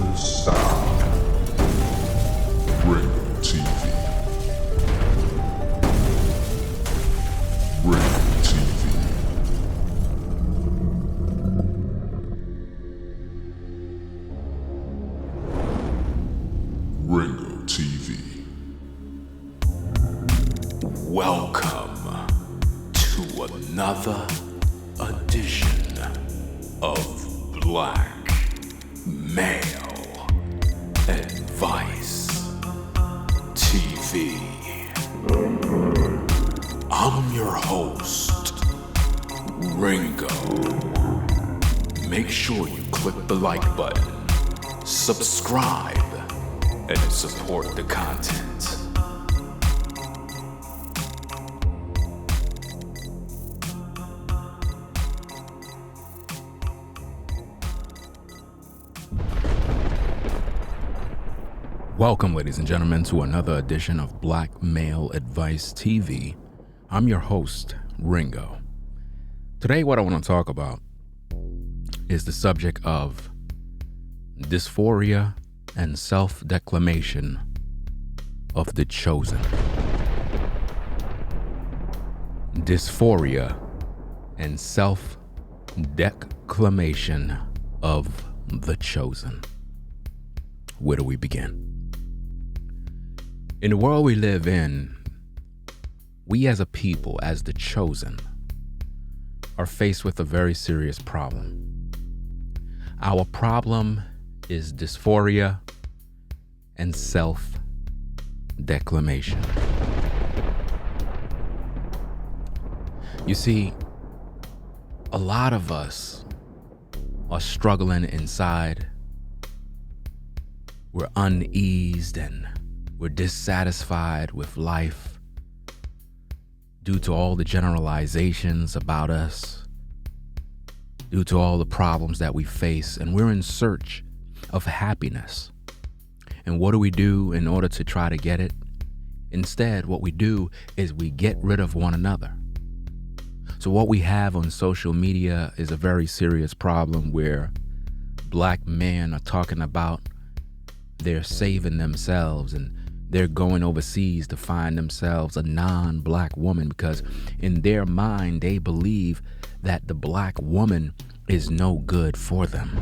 the sound. Ringo TV. Ringo TV. Ringo TV. Welcome to another edition of Black Male Advice TV. I'm your host, Ringo. Make sure you click the like button, subscribe, and support the content. Welcome, ladies and gentlemen, to another edition of Black Male Advice TV. I'm your host, Ringo. Today, what I want to talk about is the subject of dysphoria and self-declamation of the chosen. Dysphoria and self-declamation of the chosen. Where do we begin? In the world we live in, we as a people, as the chosen, are faced with a very serious problem. Our problem is dysphoria and self-declamation. You see, a lot of us are struggling inside. We're uneased and we're dissatisfied with life due to all the generalizations about us, due to all the problems that we face, and we're in search of happiness. And what do we do in order to try to get it? Instead, what we do is we get rid of one another. So what we have on social media is a very serious problem where black men are talking about they're saving themselves and they're going overseas to find themselves a non-black woman because in their mind, they believe that the black woman is no good for them.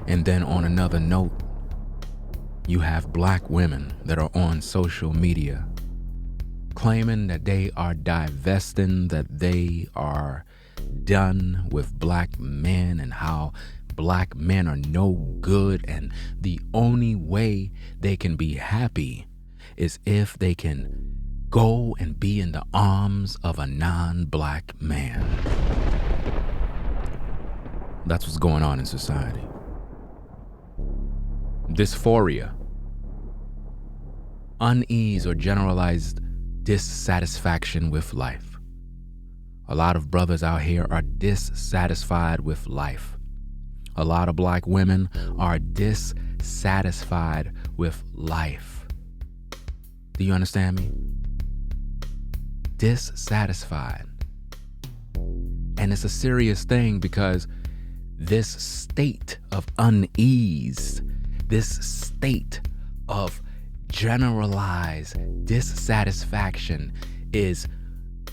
And then on another note, you have black women that are on social media claiming that they are divesting, that they are done with black men and how black men are no good, and the only way they can be happy is if they can go and be in the arms of a non-black man. That's what's going on in society. Dysphoria, unease or generalized dissatisfaction with life. A lot of brothers out here are dissatisfied with life. A lot of black women are dissatisfied with life. Do you understand me? Dissatisfied. And it's a serious thing because this state of unease, this state of generalized dissatisfaction is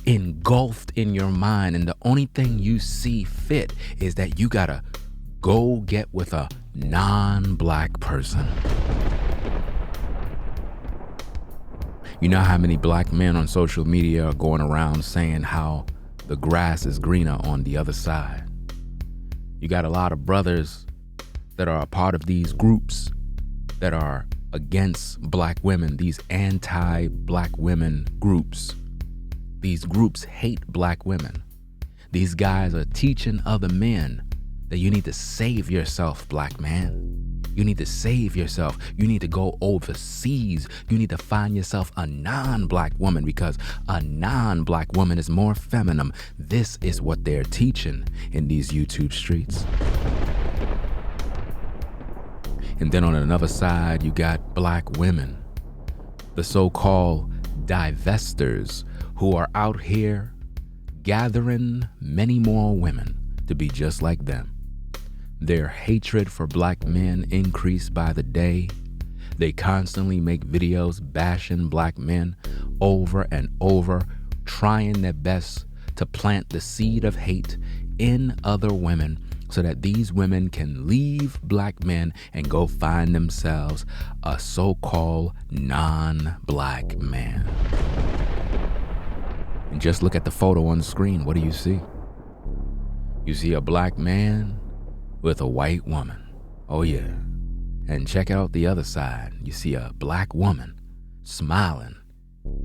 engulfed in your mind, and the only thing you see fit is that you gotta go get with a non-black person. You know how many black men on social media are going around saying how the grass is greener on the other side? You got a lot of brothers that are a part of these groups that are against black women, these anti-black women groups. These groups hate black women. These guys are teaching other men that you need to save yourself, black man. You need to save yourself. You need to go overseas. You need to find yourself a non-black woman because a non-black woman is more feminine. This is what they're teaching in these YouTube streets. And then on another side, you got black women, the so-called divestors who are out here gathering many more women to be just like them. Their hatred for black men increased by the day. They constantly make videos bashing black men over and over, trying their best to plant the seed of hate in other women so that these women can leave black men and go find themselves a so-called non-black man. And just look at the photo on the screen. What do you see? You see a black man with a white woman. Oh yeah. And check out the other side. You see a black woman smiling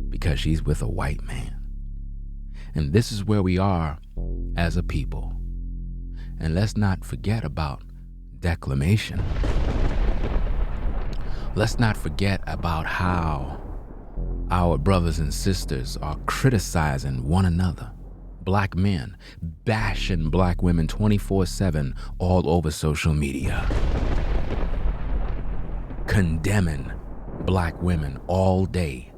because she's with a white man. And this is where we are as a people. And let's not forget about declamation. Let's not forget about how our brothers and sisters are criticizing one another. Black men bashing black women 24/7 all over social media. Condemning black women all day.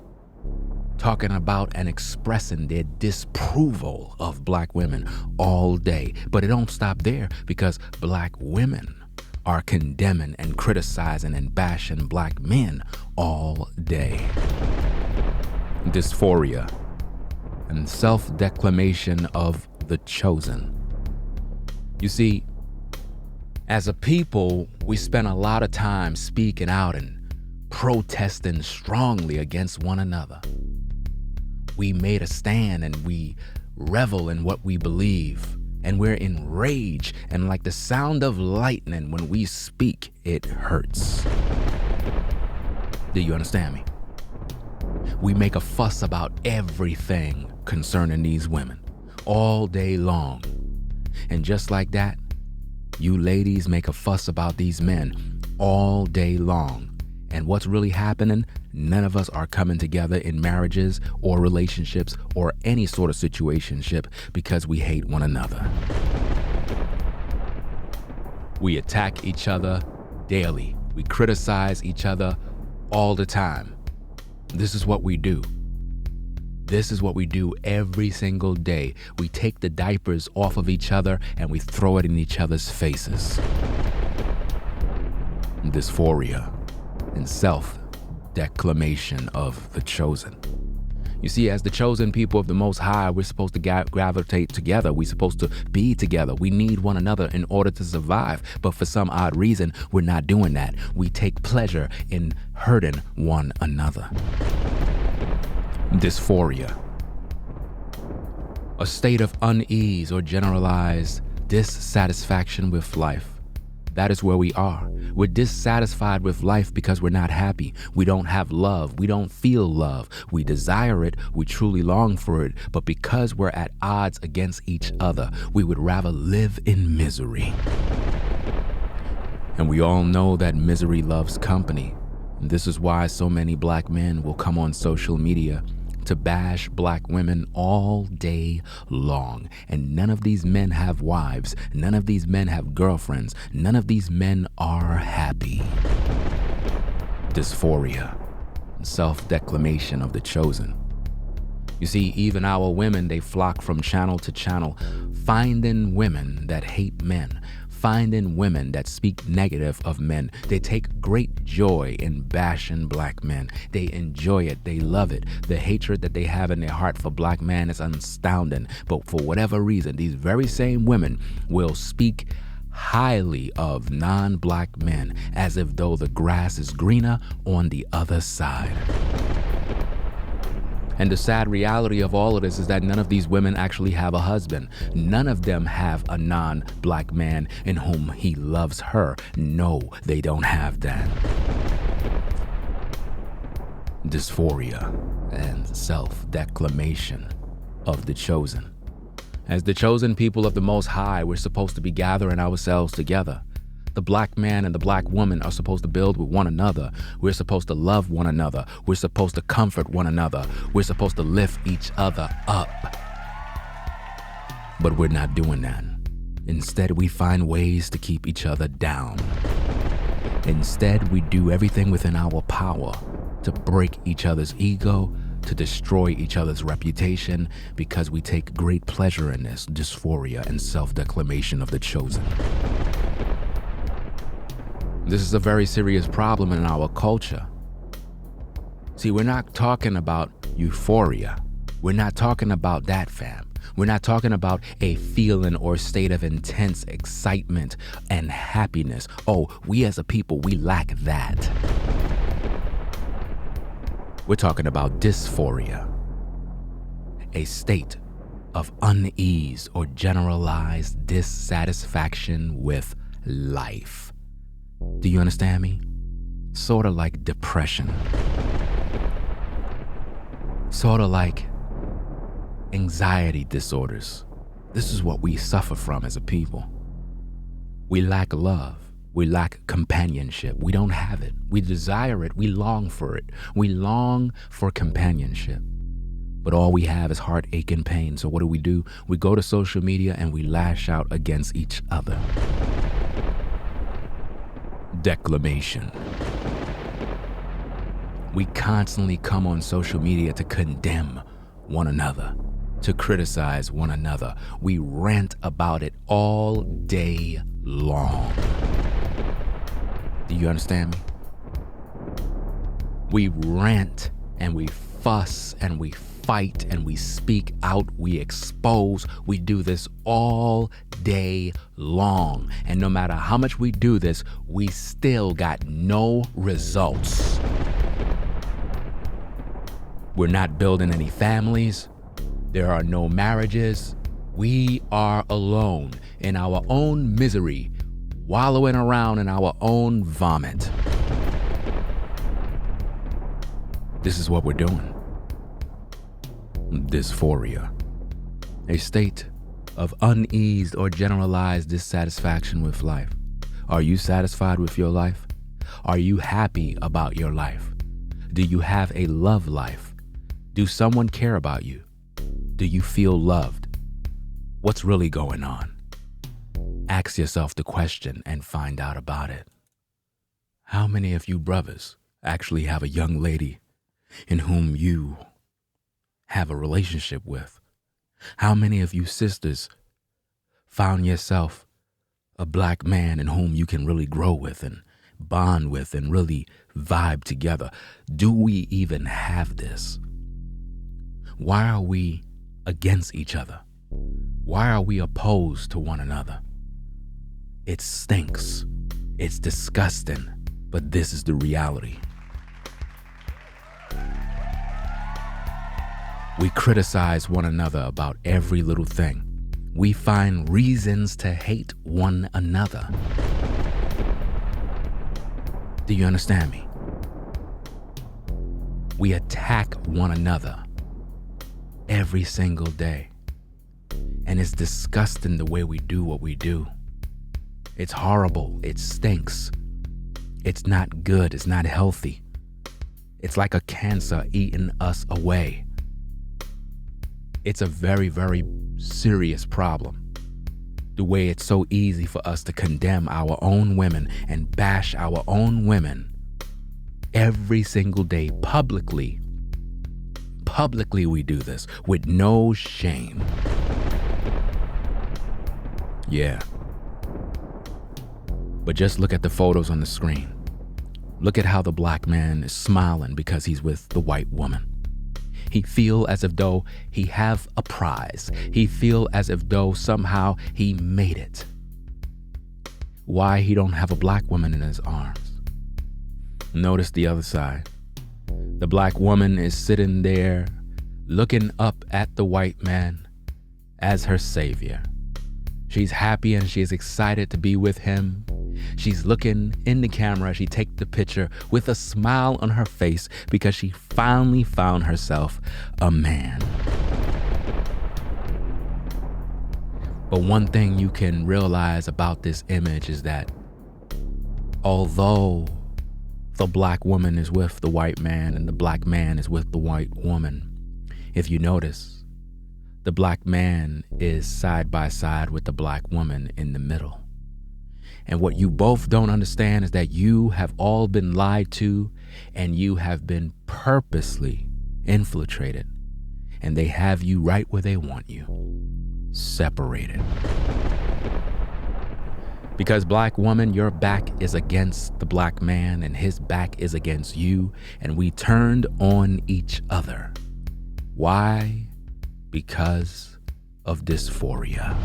Talking about and expressing their disapproval of black women all day. But it don't stop there, because black women are condemning and criticizing and bashing black men all day. Dysphoria and self-declamation of the chosen. You see, as a people, we spend a lot of time speaking out and protesting strongly against one another. We made a stand and we revel in what we believe, and we're enraged, and like the sound of lightning when we speak, it hurts. Do you understand me? We make a fuss about everything concerning these women all day long. And just like that, you ladies make a fuss about these men all day long. And what's really happening? None of us are coming together in marriages or relationships or any sort of situationship because we hate one another. We attack each other daily. We criticize each other all the time. This is what we do. This is what we do every single day. We take the diapers off of each other and we throw it in each other's faces. Dysphoria and self-declamation of the chosen. You see, as the chosen people of the Most High, we're supposed to gravitate together. We're supposed to be together. We need one another in order to survive. But for some odd reason, we're not doing that. We take pleasure in hurting one another. Dysphoria. A state of unease or generalized dissatisfaction with life. That is where we are. We're dissatisfied with life because we're not happy. We don't have love. We don't feel love. We desire it. We truly long for it. But because we're at odds against each other, we would rather live in misery. And we all know that misery loves company. And this is why so many black men will come on social media to bash black women all day long. And none of these men have wives. None of these men have girlfriends. None of these men are happy. Dysphoria, self-declamation of the chosen. You see, even our women, they flock from channel to channel, finding women that hate men, finding women that speak negative of men. They take great joy in bashing black men. They enjoy it. They love it. The hatred that they have in their heart for black men is astounding. But for whatever reason, these very same women will speak highly of non-black men as if though the grass is greener on the other side. And the sad reality of all of this is that none of these women actually have a husband. None of them have a non-black man in whom he loves her. No, they don't have that. Dysphoria and self-declamation of the chosen. As the chosen people of the Most High, we're supposed to be gathering ourselves together. The black man and the black woman are supposed to build with one another. We're supposed to love one another. We're supposed to comfort one another. We're supposed to lift each other up. But we're not doing that. Instead, we find ways to keep each other down. Instead, we do everything within our power to break each other's ego, to destroy each other's reputation, because we take great pleasure in this dysphoria and self-declamation of the chosen. This is a very serious problem in our culture. See, we're not talking about euphoria. We're not talking about that, fam. We're not talking about a feeling or state of intense excitement and happiness. Oh, we as a people, we lack that. We're talking about dysphoria, a state of unease or generalized dissatisfaction with life. Do you understand me? Sort of like depression. Sort of like anxiety disorders. This is what we suffer from as a people. We lack love. We lack companionship. We don't have it. We desire it. We long for it. We long for companionship. But all we have is heartache and pain. So what do? We go to social media and we lash out against each other. Declamation. We constantly come on social media to condemn one another, to criticize one another. We rant about it all day long. Do you understand me? We rant and we fuss and we fight and we speak out, we expose. We do this all day long. And no matter how much we do this, we still got no results. We're not building any families. There are no marriages. We are alone in our own misery, wallowing around in our own vomit. This is what we're doing. Dysphoria, a state of unease or generalized dissatisfaction with life. Are you satisfied with your life? Are you happy about your life? Do you have a love life? Do someone care about you? Do you feel loved? What's really going on? Ask yourself the question and find out about it. How many of you brothers actually have a young lady in whom you have a relationship with? How many of you sisters found yourself a black man in whom you can really grow with and bond with and really vibe together? Do we even have this? Why are we against each other? Why are we opposed to one another? It stinks. It's disgusting, but this is the reality. We criticize one another about every little thing. We find reasons to hate one another. Do you understand me? We attack one another every single day. And it's disgusting the way we do what we do. It's horrible. It stinks. It's not good. It's not healthy. It's like a cancer eating us away. It's a very, very serious problem. The way it's so easy for us to condemn our own women and bash our own women every single day publicly. Publicly we do this with no shame. Yeah. But just look at the photos on the screen. Look at how the black man is smiling because he's with the white woman. He feel as if though he have a prize. He feel as if though somehow he made it. Why he don't have a black woman in his arms? Notice the other side. The black woman is sitting there looking up at the white man as her savior. She's happy and she's excited to be with him. She's looking in the camera. She takes the picture with a smile on her face because she finally found herself a man. But one thing you can realize about this image is that although the black woman is with the white man and the black man is with the white woman, if you notice, the black man is side by side with the black woman in the middle. And what you both don't understand is that you have all been lied to and you have been purposely infiltrated. And they have you right where they want you, separated. Because black woman, your back is against the black man and his back is against you, and we turned on each other. Why? Because of dysphoria.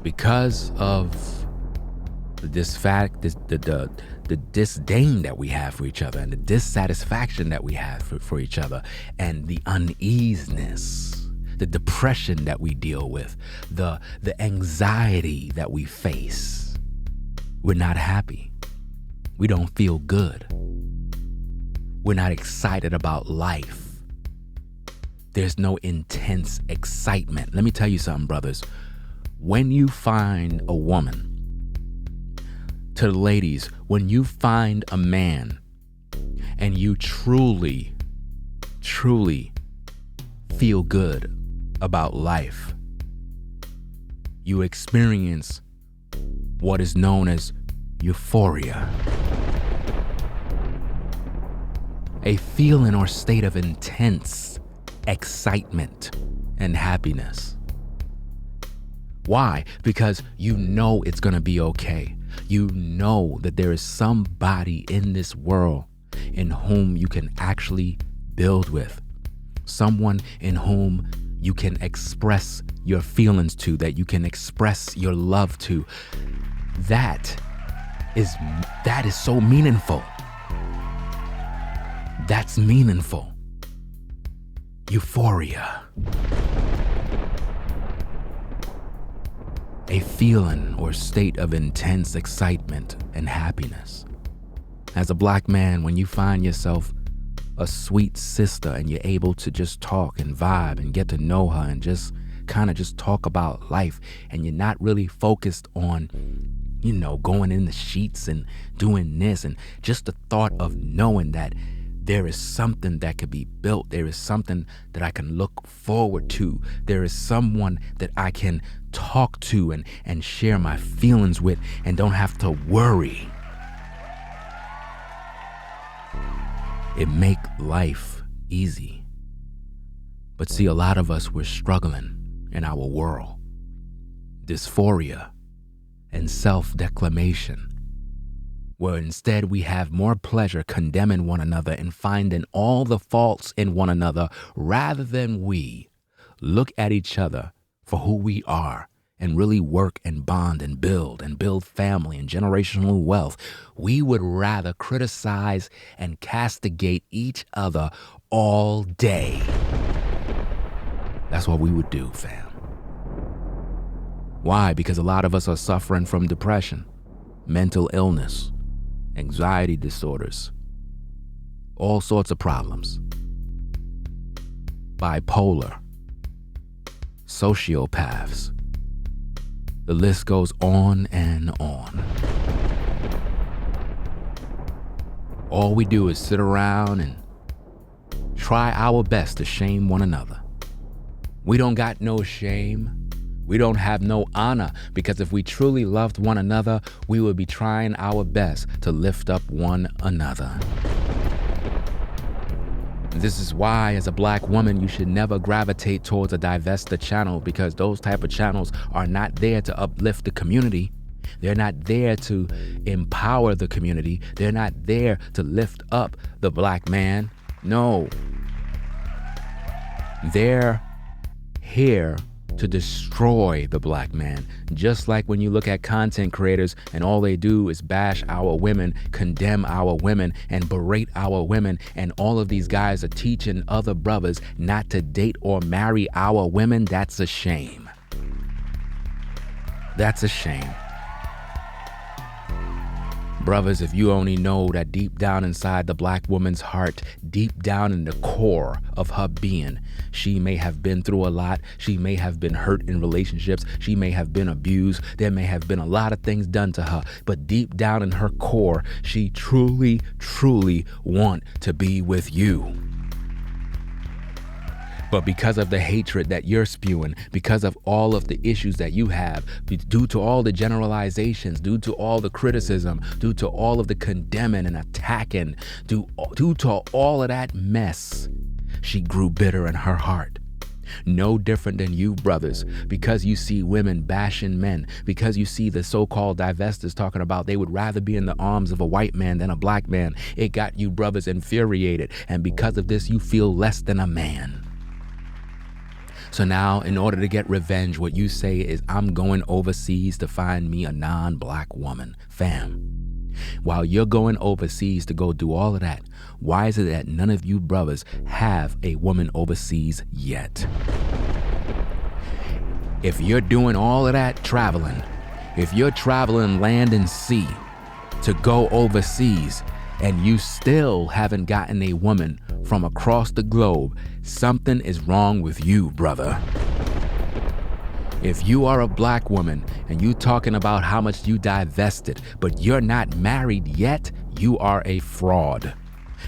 Because of the disdain that we have for each other and the dissatisfaction that we have for each other, and the uneasiness, the depression that we deal with, the anxiety that we face. We're not happy. We don't feel good. We're not excited about life. There's no intense excitement. Let me tell you something, brothers. When you find a woman, to the ladies, when you find a man and you truly, truly feel good about life, you experience what is known as euphoria. A feeling or state of intense excitement and happiness. Why? Because you know it's gonna be okay. You know that there is somebody in this world in whom you can actually build with. Someone in whom you can express your feelings to, that you can express your love to. That is so meaningful. That's meaningful. Euphoria. A feeling or state of intense excitement and happiness. As a black man, when you find yourself a sweet sister and you're able to just talk and vibe and get to know her and just kind of just talk about life, and you're not really focused on, going in the sheets and doing this, and just the thought of knowing that there is something that could be built. There is something that I can look forward to. There is someone that I can talk to and share my feelings with and don't have to worry. It make life easy. But see, a lot of us, we're struggling in our world. Dysphoria and self-declamation, where instead we have more pleasure condemning one another and finding all the faults in one another, rather than we look at each other for who we are and really work and bond and build family and generational wealth. We would rather criticize and castigate each other all day. That's what we would do, fam. Why? Because a lot of us are suffering from depression, mental illness, anxiety disorders, all sorts of problems. Bipolar, sociopaths. The list goes on and on. All we do is sit around and try our best to shame one another. We don't got no shame. We don't have no honor, because if we truly loved one another, we would be trying our best to lift up one another. This is why, as a black woman, you should never gravitate towards a divester channel, because those type of channels are not there to uplift the community. They're not there to empower the community. They're not there to lift up the black man. No. They're here to destroy the black man. Just like when you look at content creators and all they do is bash our women, condemn our women, and berate our women, and all of these guys are teaching other brothers not to date or marry our women. That's a shame. That's a shame. Brothers, if you only know that deep down inside the black woman's heart, deep down in the core of her being, she may have been through a lot. She may have been hurt in relationships. She may have been abused. There may have been a lot of things done to her. But deep down in her core, she truly, truly want to be with you. But because of the hatred that you're spewing, because of all of the issues that you have, due to all the generalizations, due to all the criticism, due to all of the condemning and attacking, due to all of that mess, she grew bitter in her heart. No different than you brothers, because you see women bashing men, because you see the so-called divestors talking about they would rather be in the arms of a white man than a black man. It got you brothers infuriated, and because of this, you feel less than a man. So now, in order to get revenge, what you say is, I'm going overseas to find me a non-black woman. Fam, while you're going overseas to go do all of that, why is it that none of you brothers have a woman overseas yet? If you're doing all of that traveling, if you're traveling land and sea to go overseas, and you still haven't gotten a woman from across the globe, something is wrong with you, brother. If you are a black woman and you talking about how much you divested, but you're not married yet, you are a fraud.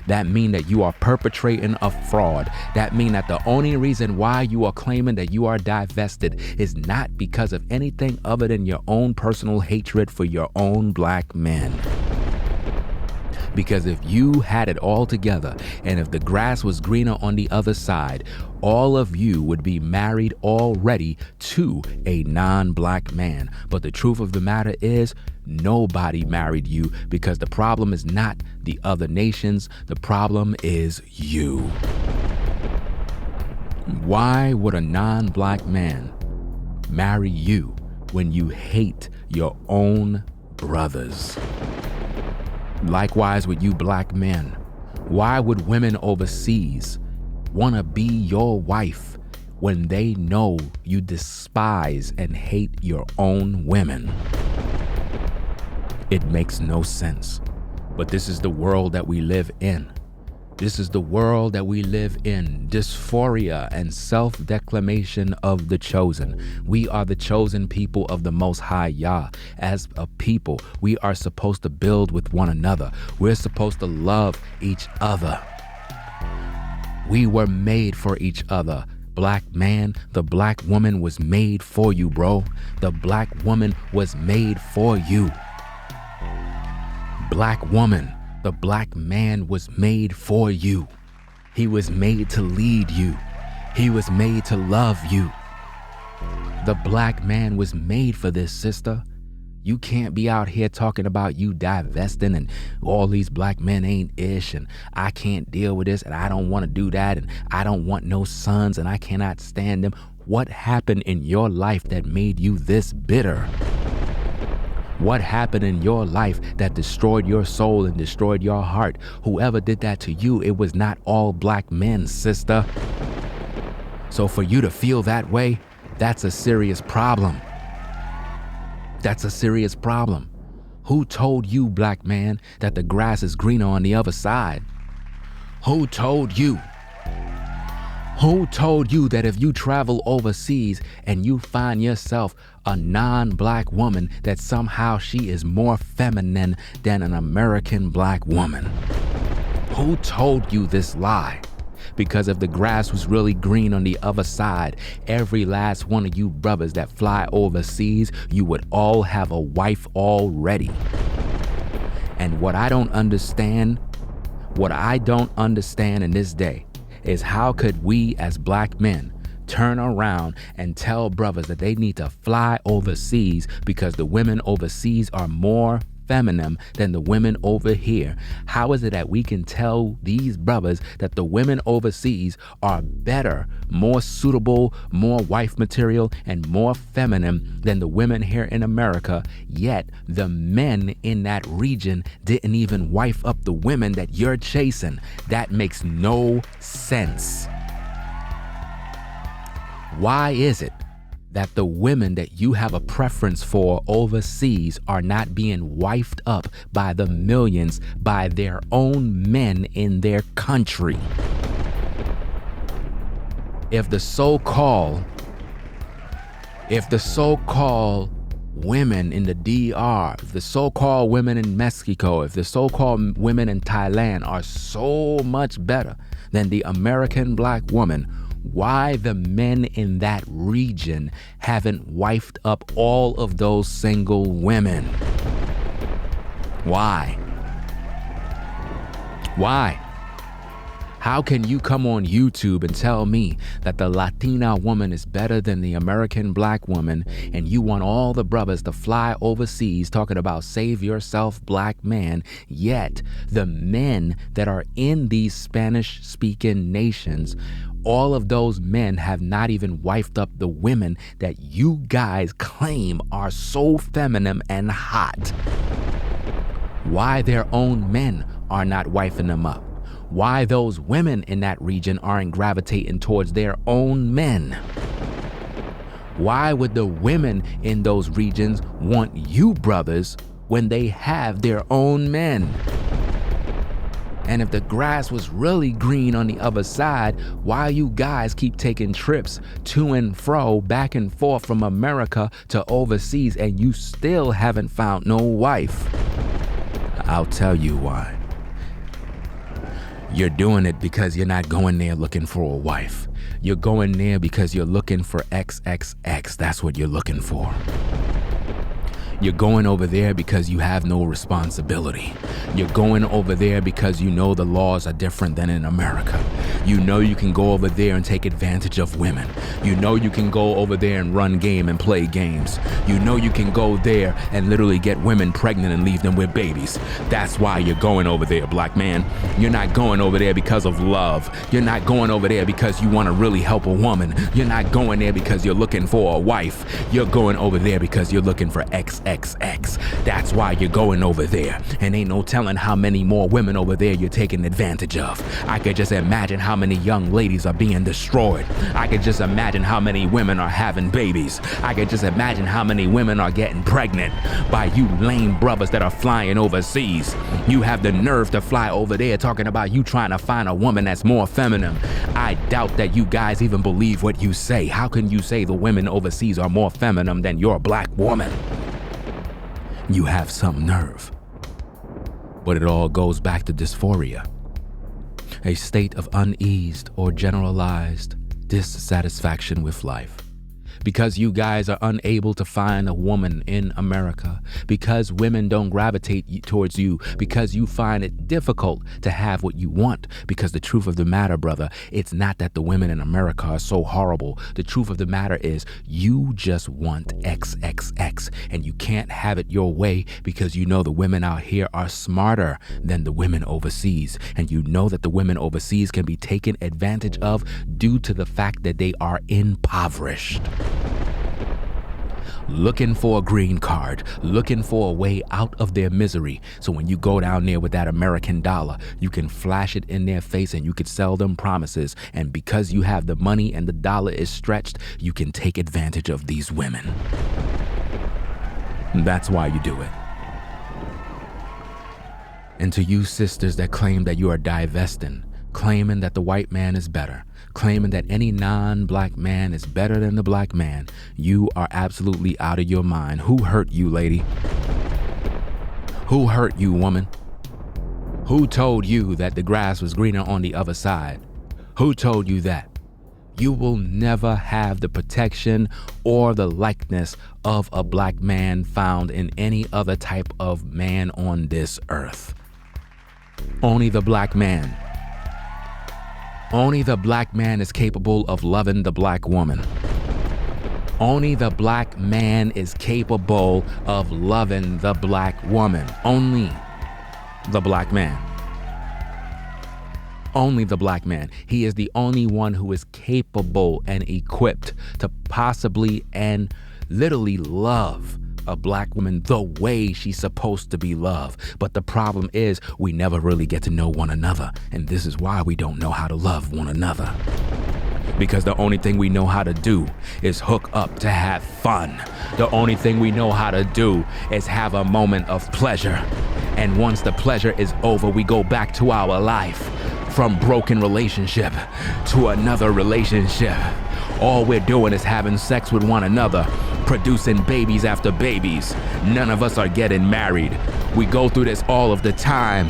That means that you are perpetrating a fraud. That means that the only reason why you are claiming that you are divested is not because of anything other than your own personal hatred for your own black men. Because if you had it all together, and if the grass was greener on the other side, all of you would be married already to a non-black man. But the truth of the matter is, nobody married you, because the problem is not the other nations, the problem is you. Why would a non-black man marry you when you hate your own brothers? Likewise with you black men, why would women overseas want to be your wife when they know you despise and hate your own women? It makes no sense, but this is the world that we live in. This is the world that we live in. Dysphoria and self-declamation of the chosen. We are the chosen people of the Most High Yah. As a people, we are supposed to build with one another. We're supposed to love each other. We were made for each other. Black man, the black woman was made for you, bro. The black woman was made for you. Black woman, the black man was made for you. He was made to lead you. He was made to love you. The black man was made for this, sister. You can't be out here talking about you divesting and all these black men ain't ish and I can't deal with this and I don't want to do that and I don't want no sons and I cannot stand them. What happened in your life that made you this bitter? What happened in your life that destroyed your soul and destroyed your heart? Whoever did that to you, it was not all black men, sister. So for you to feel that way, that's a serious problem. That's a serious problem. Who told you, black man, that the grass is greener on the other side? Who told you? Who told you that if you travel overseas and you find yourself a non-black woman, that somehow she is more feminine than an American black woman? Who told you this lie? Because if the grass was really green on the other side, every last one of you brothers that fly overseas, you would all have a wife already. And what I don't understand in this day is how could we as black men turn around and tell brothers that they need to fly overseas because the women overseas are more feminine than the women over here? How is it that we can tell these brothers that the women overseas are better, more suitable, more wife material, and more feminine than the women here in America, yet the men in that region didn't even wife up the women that you're chasing? That makes no sense. Why is it that the women that you have a preference for overseas are not being wifed up by the millions by their own men in their country? If the so-called women in the DR, if the so-called women in Mexico, if the so-called women in Thailand are so much better than the American black woman, why the men in that region haven't wifed up all of those single women? Why? How can you come on YouTube and tell me that the Latina woman is better than the American black woman, and you want all the brothers to fly overseas talking about save yourself, black man, yet the men that are in these Spanish-speaking nations, all of those men have not even wifed up the women that you guys claim are so feminine and hot? Why their own men are not wifing them up? Why those women in that region aren't gravitating towards their own men? Why would the women in those regions want you brothers when they have their own men? And if the grass was really green on the other side, why you guys keep taking trips to and fro, back and forth from America to overseas, and you still haven't found no wife? I'll tell you why. You're doing it because you're not going there looking for a wife. You're going there because you're looking for XXX. That's what you're looking for. You're going over there because you have no responsibility. You're going over there because you know the laws are different than in America. You know you can go over there and take advantage of women. You know you can go over there and run game and play games. You know you can go there and literally get women pregnant and leave them with babies. That's why you're going over there, black man. You're not going over there because of love. You're not going over there because you want to really help a woman. You're not going there because you're looking for a wife. You're going over there because you're looking for XX. That's why you're going over there. And ain't no telling how many more women over there you're taking advantage of. I could just imagine how many young ladies are being destroyed. I could just imagine how many women are having babies. I could just imagine how many women are getting pregnant by you lame brothers that are flying overseas. You have the nerve to fly over there talking about you trying to find a woman that's more feminine. I doubt that you guys even believe what you say. How can you say the women overseas are more feminine than your black woman? You have some nerve. But it all goes back to dysphoria, a state of uneased or generalized dissatisfaction with life. Because you guys are unable to find a woman in America, because women don't gravitate towards you, because you find it difficult to have what you want. Because the truth of the matter, brother, it's not that the women in America are so horrible. The truth of the matter is you just want XXX, and you can't have it your way because you know the women out here are smarter than the women overseas. And you know that the women overseas can be taken advantage of due to the fact that they are impoverished. Looking for a green card, looking for a way out of their misery. So when you go down there with that American dollar, you can flash it in their face and you can sell them promises. And because you have the money and the dollar is stretched, you can take advantage of these women. That's why you do it. And to you sisters that claim that you are divesting, claiming that the white man is better, claiming that any non-black man is better than the black man, you are absolutely out of your mind. Who hurt you, lady? Who hurt you, woman? Who told you that the grass was greener on the other side? Who told you that? You will never have the protection or the likeness of a black man found in any other type of man on this earth. Only the black man. Only the black man is capable of loving the black woman. Only the black man is capable of loving the black woman. Only the black man. Only the black man. He is the only one who is capable and equipped to possibly and literally love a black woman the way she's supposed to be loved. But the problem is we never really get to know one another. And this is why we don't know how to love one another. Because the only thing we know how to do is hook up to have fun. The only thing we know how to do is have a moment of pleasure. And once the pleasure is over, we go back to our life. From broken relationship to another relationship. All we're doing is having sex with one another, producing babies after babies. None of us are getting married. We go through this all of the time.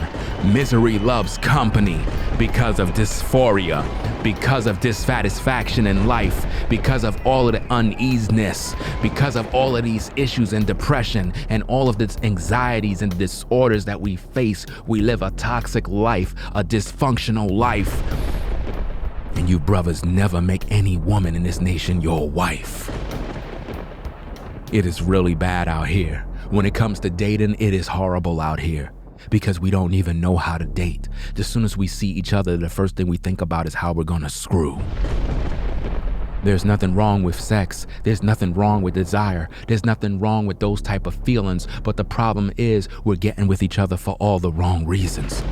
Misery loves company because of dysphoria. because of dissatisfaction in life, because of all of the uneasiness, because of all of these issues and depression and all of the anxieties and disorders that we face, we live a toxic life, a dysfunctional life. And you brothers never make any woman in this nation your wife. It is really bad out here. When it comes to dating, it is horrible out here. Because we don't even know how to date. As soon as we see each other, the first thing we think about is how we're gonna screw. There's nothing wrong with sex. There's nothing wrong with desire. There's nothing wrong with those type of feelings. But the problem is we're getting with each other for all the wrong reasons.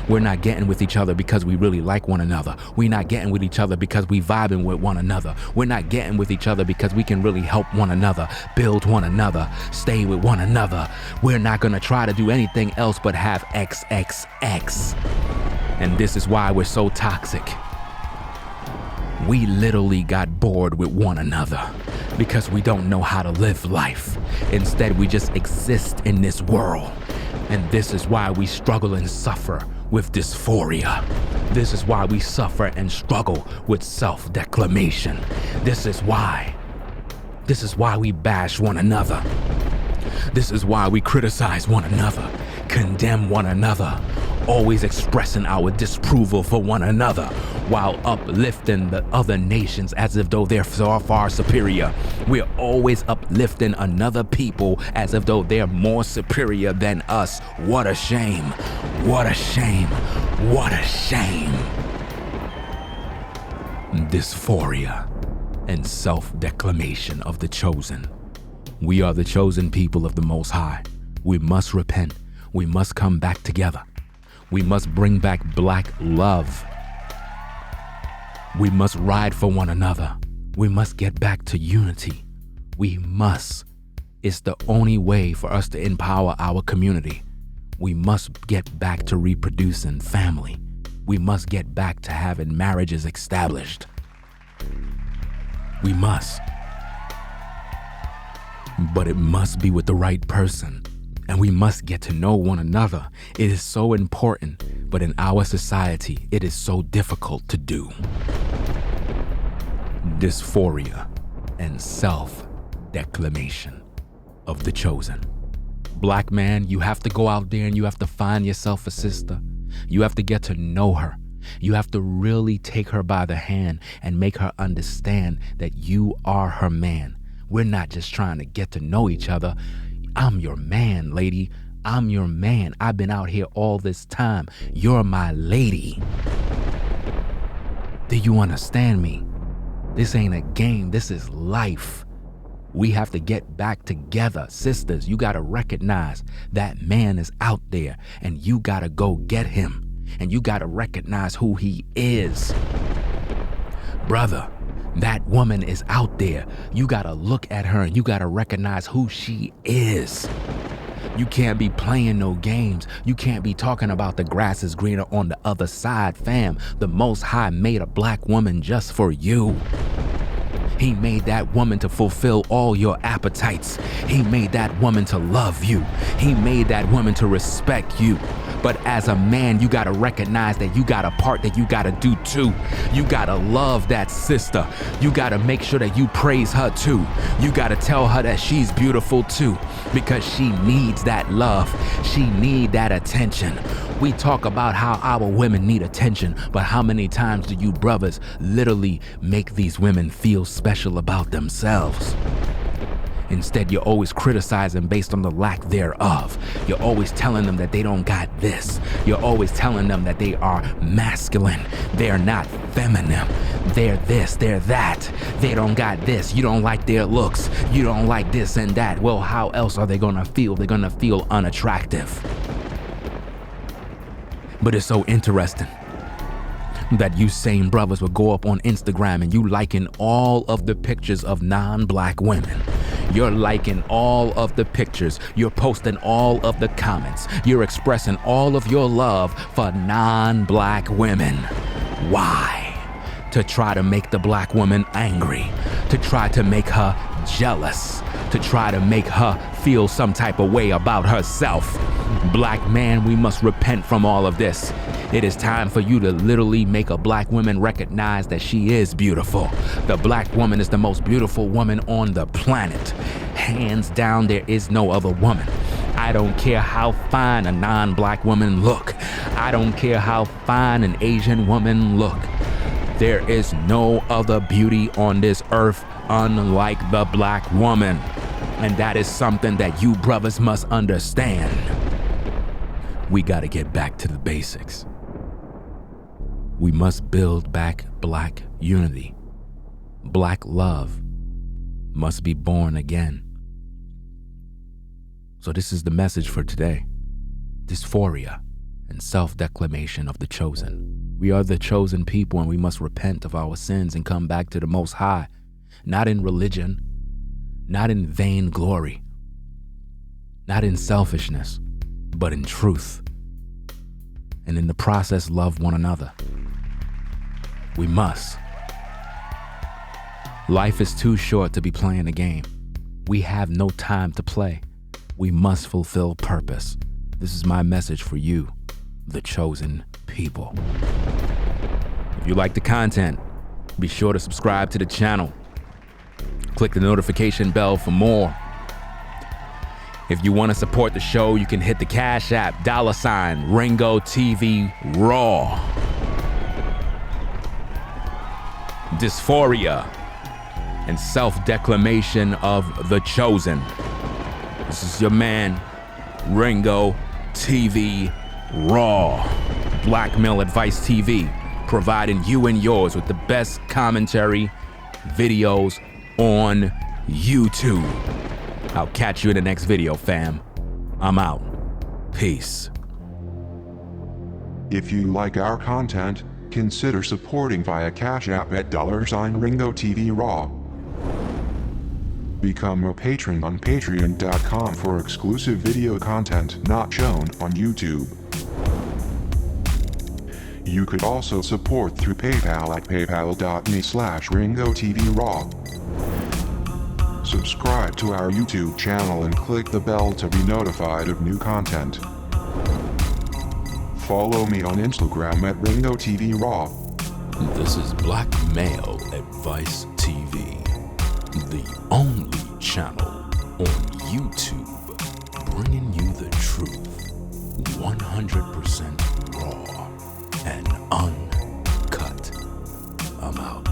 We're not getting with each other because we really like one another. We're not getting with each other because we vibing with one another. We're not getting with each other because we can really help one another, build one another, stay with one another. We're not gonna try to do anything else but have XXX. And this is why we're so toxic. We literally got bored with one another because we don't know how to live life. Instead, we just exist in this world. And this is why we struggle and suffer with dysphoria. This is why we suffer and struggle with self-declamation. This is why we bash one another. This is why we criticize one another, condemn one another, always expressing our disapproval for one another while uplifting the other nations as if though they're so far superior. We're always uplifting another people as if though they're more superior than us. What a shame. What a shame. What a shame. Dysphoria and self-declamation of the chosen. We are the chosen people of the Most High. We must repent. We must come back together. We must bring back black love. We must ride for one another. We must get back to unity. We must. It's the only way for us to empower our community. We must get back to reproducing family. We must get back to having marriages established. We must. But it must be with the right person. And we must get to know one another. It is so important, but in our society, it is so difficult to do. Dysphoria and self-declamation of the chosen. Black man, you have to go out there and you have to find yourself a sister. You have to get to know her. You have to really take her by the hand and make her understand that you are her man. We're not just trying to get to know each other. I'm your man, lady. I'm your man. I've been out here all this time. You're my lady. Do you understand me? This ain't a game. This is life. We have to get back together. Sisters, you gotta recognize that man is out there and you gotta go get him. And you gotta recognize who he is. Brother, that woman is out there. You gotta look at her and you gotta recognize who she is. You can't be playing no games. You can't be talking about the grass is greener on the other side, fam. The Most High made a black woman just for you. He made that woman to fulfill all your appetites. He made that woman to love you. He made that woman to respect you. But as a man, you gotta recognize that you got a part that you gotta do too. You gotta love that sister. You gotta make sure that you praise her too. You gotta tell her that she's beautiful too, because she needs that love. She needs that attention. We talk about how our women need attention, but how many times do you brothers literally make these women feel special about themselves? Instead, you're always criticizing based on the lack thereof. You're always telling them that they don't got this. You're always telling them that they are masculine. They're not feminine. They're this, they're that. They don't got this. You don't like their looks. You don't like this and that. Well, how else are they gonna feel? They're gonna feel unattractive. But it's so interesting that you same brothers would go up on Instagram and you liking all of the pictures of non-black women. You're liking all of the pictures. You're posting all of the comments. You're expressing all of your love for non-black women. Why? To try to make the black woman angry. To try to make her jealous. To try to make her feel some type of way about herself. Black man, we must repent from all of this. It is time for you to literally make a black woman recognize that she is beautiful. The black woman is the most beautiful woman on the planet. Hands down, there is no other woman. I don't care how fine a non-black woman look. I don't care how fine an Asian woman look. There is no other beauty on this earth unlike the black woman. And that is something that you brothers must understand. We gotta get back to the basics. We must build back black unity. Black love must be born again. So this is the message for today. Dysphoria and self-declamation of the chosen. We are the chosen people, and we must repent of our sins and come back to the Most High, not in religion, not in vain glory, not in selfishness, but in truth. And in the process, love one another. We must. Life is too short to be playing a game. We have no time to play. We must fulfill purpose. This is my message for you, the chosen people. If you like the content, be sure to subscribe to the channel. Click the notification bell for more. If you want to support the show, you can hit the Cash App, $ Ringo TV Raw. Dysphoria and self-declamation of the chosen. This is your man, Ringo TV Raw. Blackmail Advice TV, providing you and yours with the best commentary videos on YouTube. I'll catch you in the next video, fam. I'm out. Peace. If you like our content, consider supporting via Cash App at $ Ringo TV Raw. Become a patron on patreon.com for exclusive video content not shown on YouTube. You could also support through PayPal at paypal.me/Ringo TV Raw. Subscribe to our YouTube channel and click the bell to be notified of new content. Follow me on Instagram at Ringo TV Raw. This is Blackmail Advice TV, the only channel on YouTube bringing you the truth 100% raw and uncut. I'm out.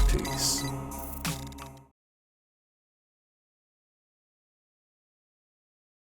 Peace.